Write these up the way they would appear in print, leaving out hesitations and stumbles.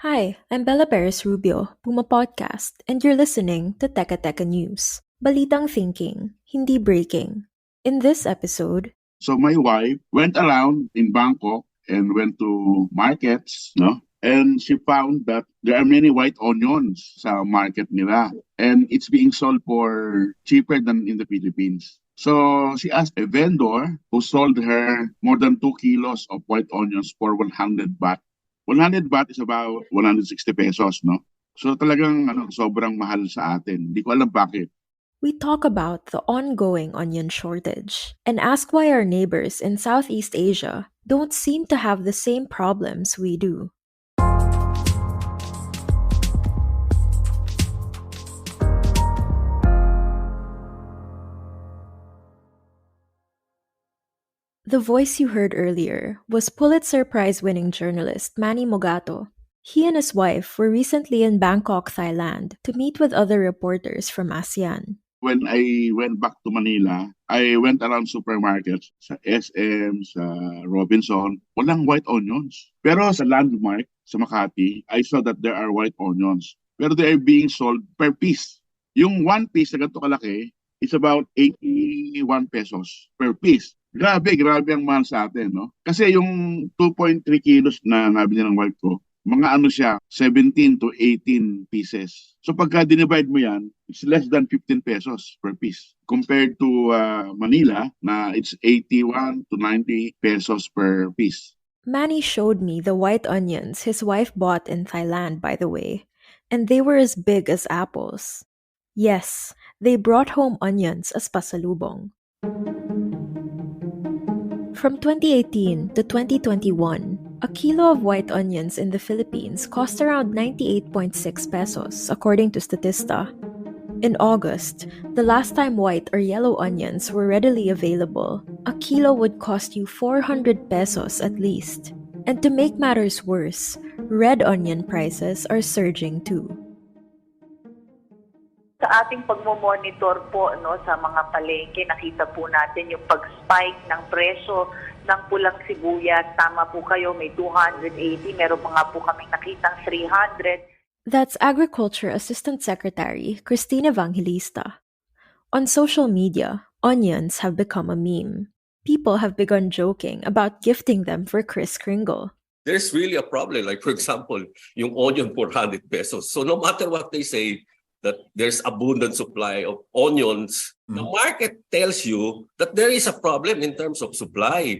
Hi, I'm Bella Perez Rubio, Puma Podcast, and you're listening to Teka Teka News. Balitang thinking, hindi breaking. In this episode, So my wife went around in Bangkok and went to markets, no? And she found that there are many white onions sa market nila. And it's being sold for cheaper than in the Philippines. So she asked a vendor who sold her more than 2 kilos of white onions for 100 baht. 100 baht is about 160 pesos, no? So talagang sobrang mahal sa atin. Hindi ko alam bakit. we talk about the ongoing onion shortage and ask why our neighbors in Southeast Asia don't seem to have the same problems we do. The voice you heard earlier was Pulitzer Prize-winning journalist Manny Mogato. He and his wife were recently in Bangkok, Thailand, to meet with other reporters from ASEAN. When I went back to Manila, I went around supermarkets sa SM, sa Robinson. Walang white onions. Pero sa Landmark, sa Makati, I saw that there are white onions. Pero they are being sold per piece. Yung one piece na ganito kalaki is about 81 pesos per piece. Grabe ang mahal sa atin, no? Kasi yung 2.3 kilos na nabili ng wife ko, mga siya, 17 to 18 pieces. So pagka dinivide mo yan, it's less than 15 pesos per piece. Compared to Manila, na it's 81 to 90 pesos per piece. Manny showed me the white onions his wife bought in Thailand, by the way, and they were as big as apples. Yes, they brought home onions as pasalubong. From 2018 to 2021, a kilo of white onions in the Philippines cost around 98.6 pesos, according to Statista. In August, the last time white or yellow onions were readily available, a kilo would cost you 400 pesos at least. And to make matters worse, red onion prices are surging too. Sa ating pagmo-monitor po sa mga palengke, nakita po natin yung pag-spike ng presyo ng pulang sibuyas. Tama po kayo, may 280, meron pa nga po kaming nakitang 300. That's Agriculture Assistant Secretary Cristina Evangelista. On social media, onions have become a meme. People have begun joking about gifting them for Kris Kringle. There's really a problem. Like, for example, yung onion 400 pesos. So no matter what they say, that there's abundant supply of onions, the market tells you that there is a problem in terms of supply.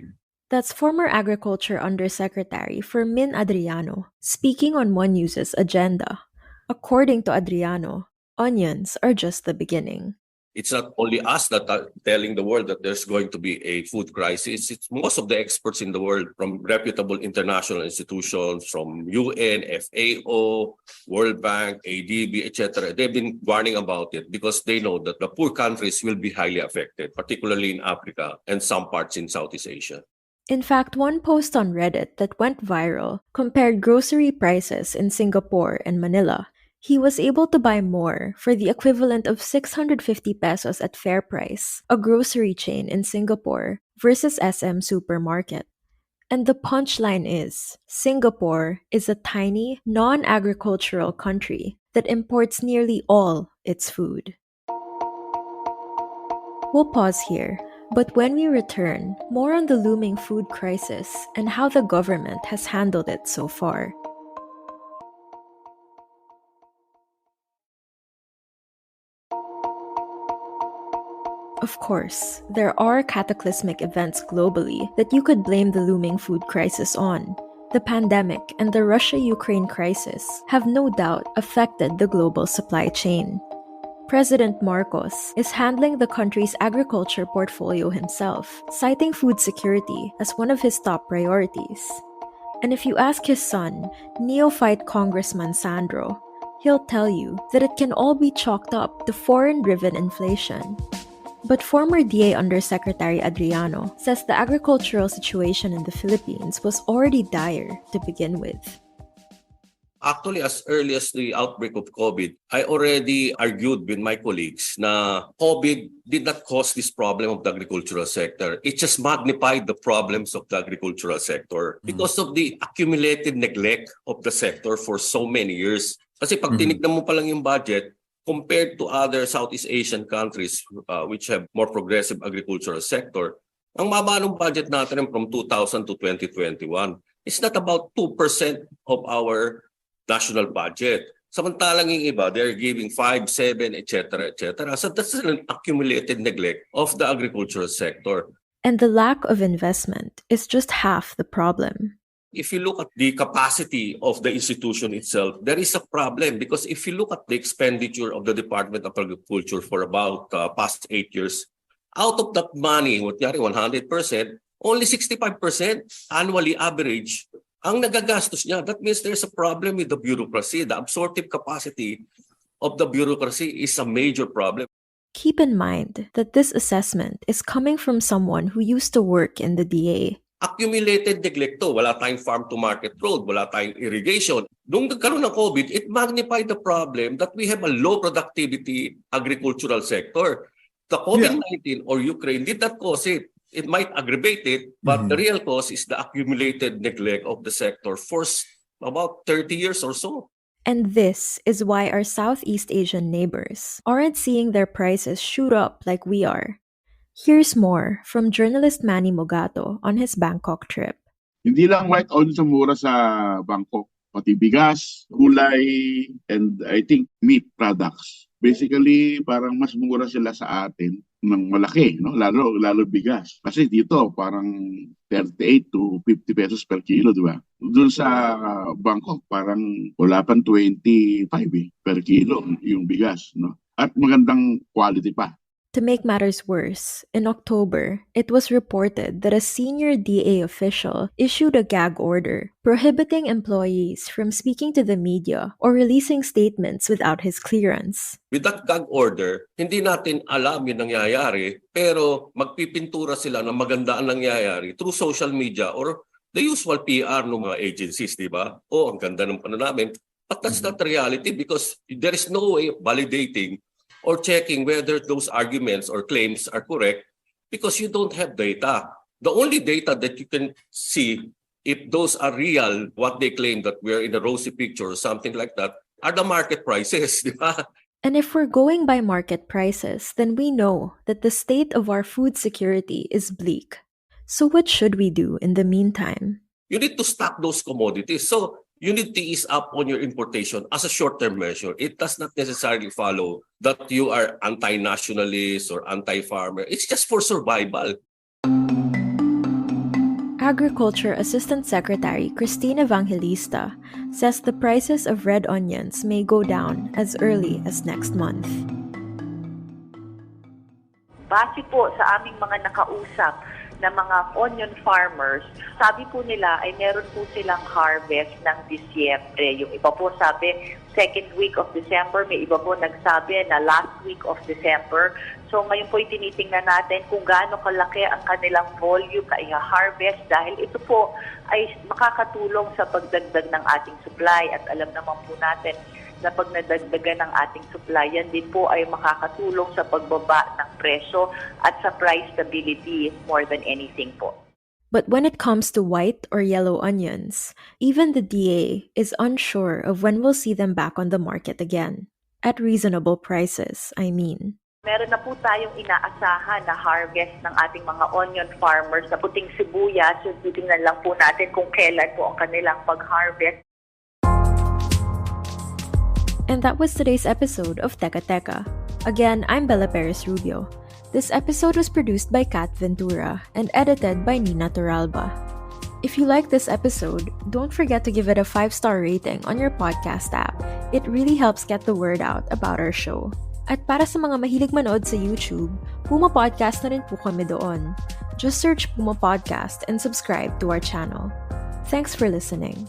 That's former Agriculture Undersecretary Fermin Adriano, speaking on One News's agenda. According to Adriano, onions are just the beginning. It's not only us that are telling the world that there's going to be a food crisis. It's most of the experts in the world, from reputable international institutions, from UN, FAO, World Bank, ADB, etc. They've been warning about it because they know that the poor countries will be highly affected, particularly in Africa and some parts in Southeast Asia. In fact, one post on Reddit that went viral compared grocery prices in Singapore and Manila. He was able to buy more for the equivalent of 650 pesos at Fair Price, a grocery chain in Singapore, versus SM Supermarket. And the punchline is, Singapore is a tiny, non-agricultural country that imports nearly all its food. We'll pause here, but when we return, more on the looming food crisis and how the government has handled it so far. Of course, there are cataclysmic events globally that you could blame the looming food crisis on. The pandemic and the Russia-Ukraine crisis have no doubt affected the global supply chain. President Marcos is handling the country's agriculture portfolio himself, citing food security as one of his top priorities. And if you ask his son, neophyte Congressman Sandro, he'll tell you that it can all be chalked up to foreign-driven inflation. But former DA Undersecretary Adriano says the agricultural situation in the Philippines was already dire to begin with. Actually, as early as the outbreak of COVID, I already argued with my colleagues na COVID did not cause this problem of the agricultural sector. It just magnified the problems of the agricultural sector because of the accumulated neglect of the sector for so many years. Kasi pag tinignan mo pa lang yung budget, compared to other Southeast Asian countries which have more progressive agricultural sector, ang baba ng budget natin from 2000 to 2021 is not about 2% of our national budget. Samantalang yung iba, they're giving 5, 7, etc., etc. So that's an accumulated neglect of the agricultural sector. And the lack of investment is just half the problem. If you look at the capacity of the institution itself, there is a problem because if you look at the expenditure of the Department of Agriculture for about past 8 years, out of that money, 100%, only 65% annually average ang nagagastos niya. That means there's a problem with the bureaucracy. The absorptive capacity of the bureaucracy is a major problem. Keep in mind that this assessment is coming from someone who used to work in the DA. Accumulated neglect to. Wala tayong farm-to-market road, wala tayong irrigation. Nung nagkaroon ng COVID, it magnified the problem that we have a low productivity agricultural sector. The COVID-19 or Ukraine did not cause it. It might aggravate it, but the real cause is the accumulated neglect of the sector for about 30 years or so. And this is why our Southeast Asian neighbors aren't seeing their prices shoot up like we are. Here's more from journalist Manny Mogato on his Bangkok trip. Hindi lang white onions ang mura sa Bangkok, pati bigas, gulay, and I think meat products. Basically, parang mas mura sila sa atin ng malaki, no? Lalo bigas. Kasi dito parang 38 to 50 pesos per kilo, di ba? Doon sa Bangkok parang wala pang 25 per kilo yung bigas, no? At magandang quality pa. To make matters worse, in October, it was reported that a senior DA official issued a gag order prohibiting employees from speaking to the media or releasing statements without his clearance. With that gag order, hindi natin alam yung nangyayari, pero magpipintura sila na maganda ang nangyayari through social media or the usual PR ng mga agencies, di ba? Oh, ang ganda ng ano namin. But that's not the reality because there is no way of validating or checking whether those arguments or claims are correct because you don't have data. The only data that you can see if those are real, what they claim that we're in a rosy picture or something like that, are the market prices. Di ba? And if we're going by market prices, then we know that the state of our food security is bleak. So what should we do in the meantime? You need to stock those commodities. So you need to ease up on your importation as a short-term measure. It does not necessarily follow that you are anti-nationalist or anti-farmer. It's just for survival. Agriculture Assistant Secretary Cristina Evangelista says the prices of red onions may go down as early as next month. Base po sa aming mga nakausap na mga onion farmers, sabi po nila ay meron po silang harvest ng Disyembre. Yung iba po sabi, second week of December, may iba po nagsabi na last week of December. So ngayon po tinitingnan natin kung gaano kalaki ang kanilang volume na i-harvest dahil ito po ay makakatulong sa pagdagdag ng ating supply at alam naman po natin na pag nadagdagan ng ating supply, yan din po ay makakatulong sa pagbaba ng presyo at sa price stability more than anything po. But when it comes to white or yellow onions, even the DA is unsure of when we'll see them back on the market again. At reasonable prices, I mean. Meron na po tayong inaasahan na harvest ng ating mga onion farmers na puting sibuyas. So, titingnan lang po natin kung kailan po ang kanilang pag-harvest. And that was today's episode of Teka Teka. Again, I'm Bella Perez Rubio. This episode was produced by Kat Ventura and edited by Nina Toralba. If you like this episode, don't forget to give it a 5-star rating on your podcast app. It really helps get the word out about our show. At para sa mga mahilig manood sa YouTube, Puma Podcast na rin po kami doon. Just search Puma Podcast and subscribe to our channel. Thanks for listening.